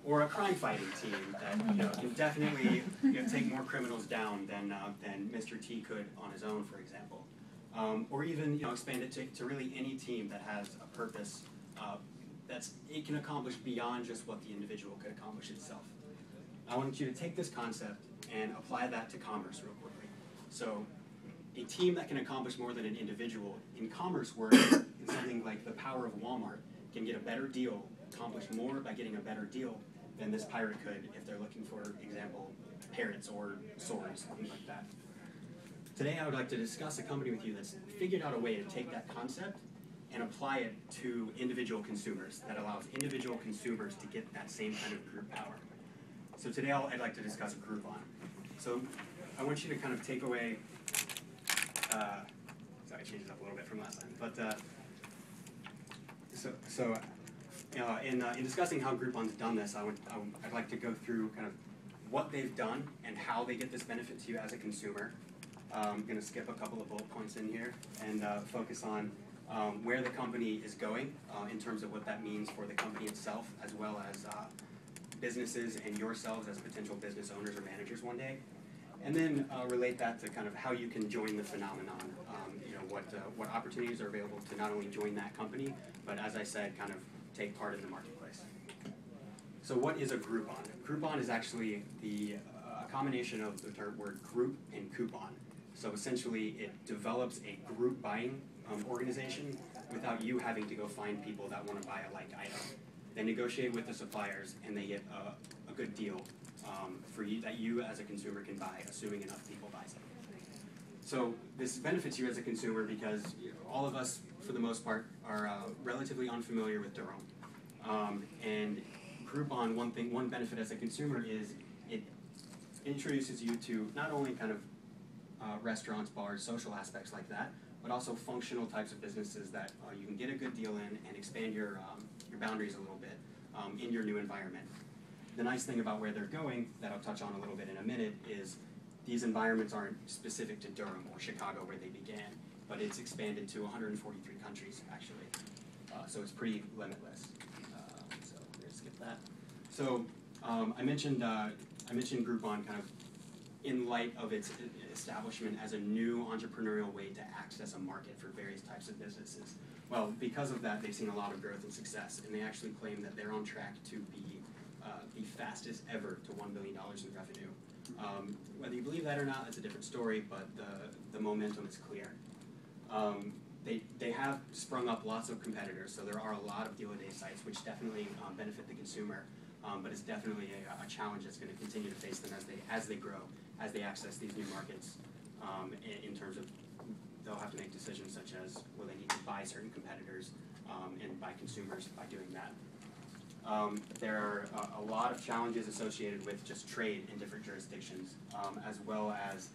or a crime-fighting team that can definitely take more criminals down than Mr. T could on his own, for example. Or even expand it to really any team that has a purpose it can accomplish beyond just what the individual could accomplish itself. I want you to take this concept and apply that to commerce real quickly. So a team that can accomplish more than an individual in commerce work in something like the power of Walmart can get a better deal, accomplish more by getting a better deal than this pirate could if they're looking for example, parrots or swords, things like that. Today I would like to discuss a company with you that's figured out a way to take that concept and apply it to individual consumers that allows individual consumers to get that same kind of group power. So today I'd like to discuss Groupon. So I want you to kind of take away, sorry, I changed it up a little bit from last time, but in discussing how Groupon's done this, I'd like to go through kind of what they've done and how they get this benefit to you as a consumer. I'm going to skip a couple of bullet points in here and focus on where the company is going in terms of what that means for the company itself, as well as businesses and yourselves as potential business owners or managers one day. And then relate that to kind of how you can join the phenomenon, what opportunities are available to not only join that company, but as I said, kind of take part in the marketplace. So what is a Groupon? Groupon is actually a combination of the word group and coupon. So essentially it develops a group buying organization without you having to go find people that want to buy a like item. They negotiate with the suppliers and they get a good deal for you that you as a consumer can buy, assuming enough people buy something. So this benefits you as a consumer because all of us, for the most part, are relatively unfamiliar with Durham. And Groupon, one benefit as a consumer is it introduces you to not only kind of restaurants, bars, social aspects like that, but also functional types of businesses that you can get a good deal in and expand your boundaries a little bit in your new environment. The nice thing about where they're going, that I'll touch on a little bit in a minute, is these environments aren't specific to Durham or Chicago where they began, but it's expanded to 143 countries actually. So it's pretty limitless. So we're going to skip that. So I mentioned Groupon kind of in light of its establishment as a new entrepreneurial way to access a market for various types of businesses. Well, because of that, they've seen a lot of growth and success, and they actually claim that they're on track to be the fastest ever to $1 billion in revenue. Whether you believe that or not, that's a different story, but the momentum is clear. They have sprung up lots of competitors, so there are a lot of deal-a-day sites which definitely benefit the consumer, but it's definitely a challenge that's going to continue to face them as they grow, as they access these new markets in terms of they'll have to make decisions such as will they need to buy certain competitors and buy consumers by doing that. There are a lot of challenges associated with just trade in different jurisdictions, as well as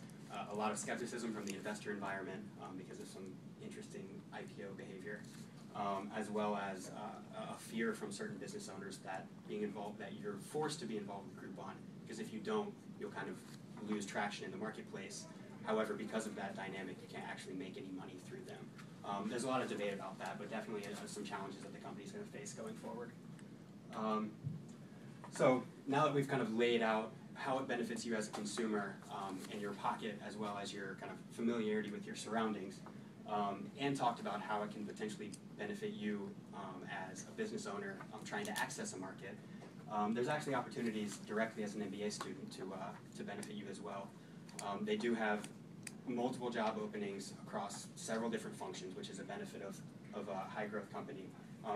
a lot of skepticism from the investor environment because of some interesting IPO behavior, as well as a fear from certain business owners that you're forced to be involved with Groupon, because if you don't, you'll kind of lose traction in the marketplace. However, because of that dynamic, you can't actually make any money through them. There's a lot of debate about that, but definitely some challenges that the company's going to face going forward. So now that we've kind of laid out how it benefits you as a consumer in your pocket, as well as your kind of familiarity with your surroundings, and talked about how it can potentially benefit you as a business owner trying to access a market, there's actually opportunities directly as an MBA student to benefit you as well. They do have multiple job openings across several different functions, which is a benefit of a high-growth company.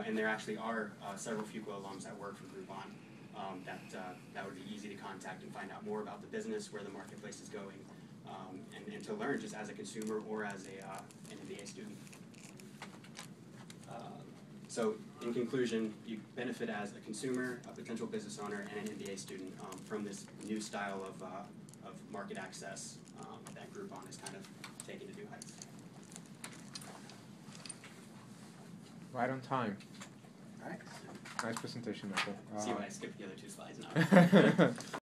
And there actually are several Fuqua alums that work for Groupon that would be easy to contact and find out more about the business, where the marketplace is going, and to learn just as a consumer or as an MBA student. So in conclusion, you benefit as a consumer, a potential business owner, and an MBA student from this new style of market access that Groupon is kind of taking to new heights. Right on time. All right. Nice presentation, Michael. See why I skipped the other two slides now.